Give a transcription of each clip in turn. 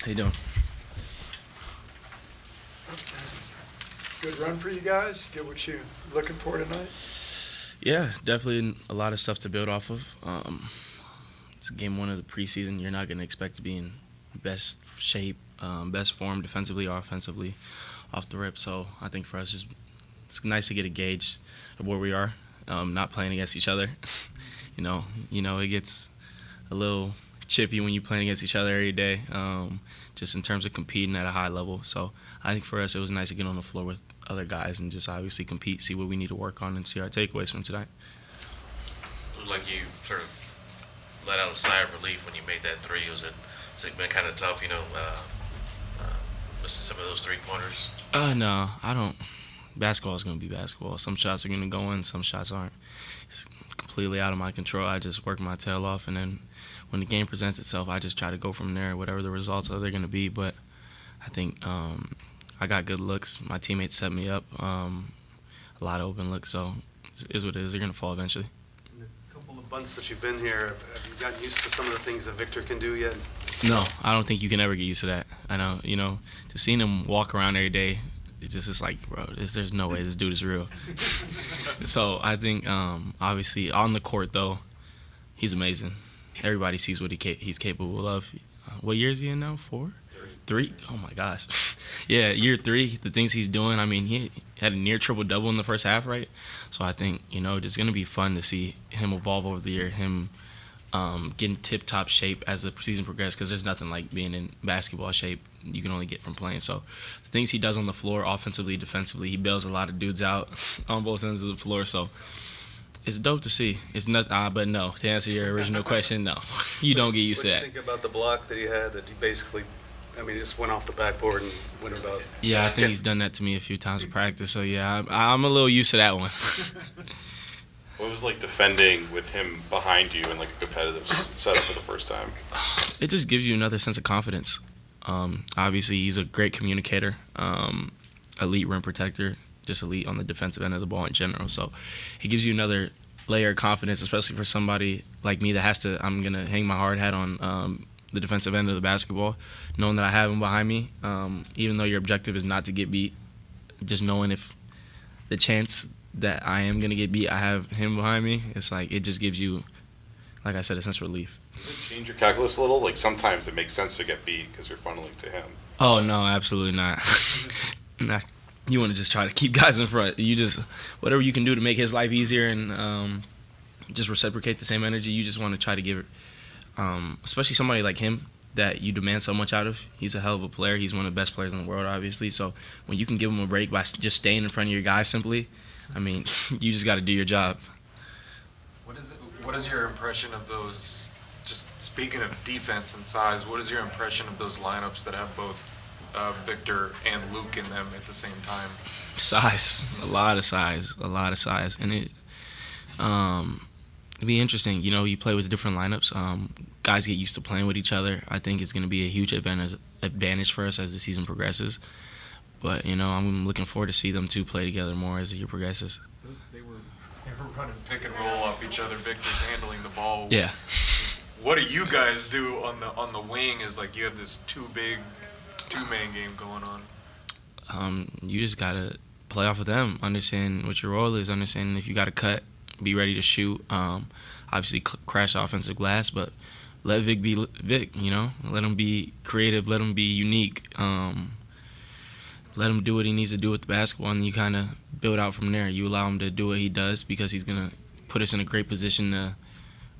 How you doing? Good run for you guys. Get what you looking for tonight. Yeah, definitely a lot of stuff to build off of. It's game one of the preseason. You're not going to expect to be in best shape, best form defensively or offensively off the rip. So I think for us, it's nice to get a gauge of where we are, not playing against each other. It gets a little chippy when you're playing against each other every day, just in terms of competing at a high level. So I think for us, it was nice to get on the floor with other guys and just obviously compete, see what we need to work on, and see our takeaways from tonight. It was like you sort of let out a sigh of relief when you made that three. Was it been kind of tough, missing some of those three-pointers? No, I don't. Basketball is going to be basketball. Some shots are going to go in, some shots aren't. It's completely out of my control. I just work my tail off, and then when the game presents itself, I just try to go from there, whatever the results are they're going to be. But I think I got good looks. My teammates set me up. A lot of open looks, so it is what it is. They're going to fall eventually. In a couple of months that you've been here, have you gotten used to some of the things that Victor can do yet? No, I don't think you can ever get used to that. I know, just seeing him walk around every day, it's like, bro, there's no way this dude is real. So I think, obviously, on the court, though, he's amazing. Everybody sees what he's capable of. What year is he in now? 4? 3? Oh, my gosh. Yeah, year 3, the things he's doing. I mean, he had a near triple-double in the first half, right? So I think, it's going to be fun to see him evolve over the year, him getting tip-top shape as the season progresses, because there's nothing like being in basketball shape you can only get from playing. So the things he does on the floor, offensively, defensively, he bails a lot of dudes out on both ends of the floor. So it's dope to see. It's not, but no. To answer your original question, no, you don't get used to that. What do you think about the block that he had? That he basically, just went off the backboard and went about. Yeah, I think he's done that to me a few times in practice. So yeah, I'm a little used to that one. What was like defending with him behind you in like a competitive setup for the first time? It just gives you another sense of confidence. Obviously, he's a great communicator, elite rim protector, just elite on the defensive end of the ball in general. So it gives you another layer of confidence, especially for somebody like me that I'm going to hang my hard hat on the defensive end of the basketball, knowing that I have him behind me. Even though your objective is not to get beat, just knowing if the chance that I am going to get beat, I have him behind me, it's like it just gives you, like I said, a sense of relief. Does it change your calculus a little? Like sometimes it makes sense to get beat because you're funneling to him. Oh, no, absolutely not. Nah. You want to just try to keep guys in front. You just, whatever you can do to make his life easier and just reciprocate the same energy, you just want to try to give it, especially somebody like him that you demand so much out of. He's a hell of a player. He's one of the best players in the world, obviously. So when you can give him a break by just staying in front of your guys simply, you just got to do your job. What is your impression of those, just speaking of defense and size, what is your impression of those lineups that have both Victor and Luke in them at the same time? Size. A lot of size. And it'd be interesting. You play with different lineups. Guys get used to playing with each other. I think it's going to be a huge advantage for us as the season progresses. But, I'm looking forward to see them two play together more as the year progresses. They were running pick and roll off each other. Victor's handling the ball. Yeah. What do you guys do on the wing? Is like you have this two-man game going on. You just got to play off of them, understand what your role is, understand if you got to cut, be ready to shoot. Obviously, crash the offensive glass, but let Vic be Vic, Let him be creative, let him be unique. Let him do what he needs to do with the basketball, and you kind of build out from there. You allow him to do what he does because he's going to put us in a great position to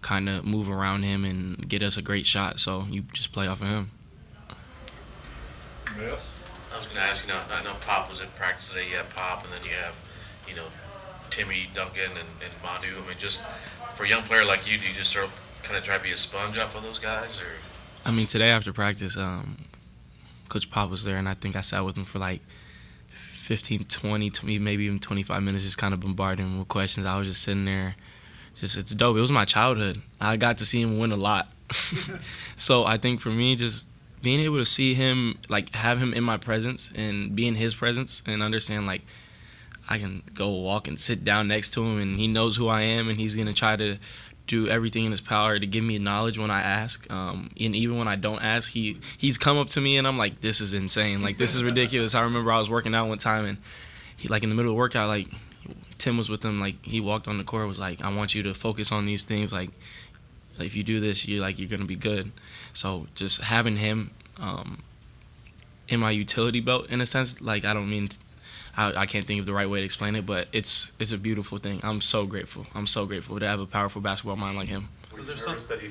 kind of move around him and get us a great shot. So you just play off of him. Anybody else? I was going to ask, I know Pop was in practice today. You have Pop, and then you have, Timmy, Duncan, and Madu. Just for a young player like you, do you just sort of kind of try to be a sponge off of those guys? Or? Today after practice, Coach Pop was there, and I think I sat with him for like 15, 20, maybe even 25 minutes, just kind of bombarding him with questions. I was just sitting there. It's dope. It was my childhood. I got to see him win a lot. So I think for me, just being able to see him, like have him in my presence and be in his presence and understand, like, I can go walk and sit down next to him and he knows who I am and he's going to try to do everything in his power to give me knowledge when I ask. And even when I don't ask, he's come up to me and I'm like, this is insane. Like, this is ridiculous. I remember I was working out one time and he, like, in the middle of the workout, like, Tim was with him. Like, he walked on the court, was like, I want you to focus on these things. Like, if you do this, you're going to be good. So just having him in my utility belt, in a sense, like, I can't think of the right way to explain it, but it's a beautiful thing. I'm so grateful. I'm so grateful to have a powerful basketball mind like him. Was there nervous that he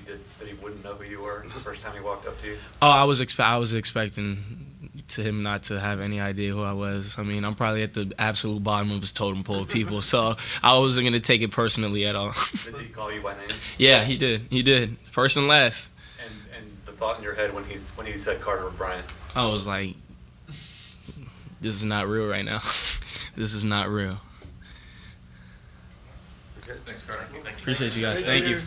wouldn't know who you were the first time he walked up to you? Oh, I was expecting to him not to have any idea who I was. I mean, I'm probably at the absolute bottom of his totem pole of people, so I wasn't gonna take it personally at all. Did he call you by name? Yeah, he did. He did. First and last. And the thought in your head when he said Carter or Bryant? I was like, this is not real right now. This is not real. Okay. Thanks, Carter. Appreciate you guys. Thank you.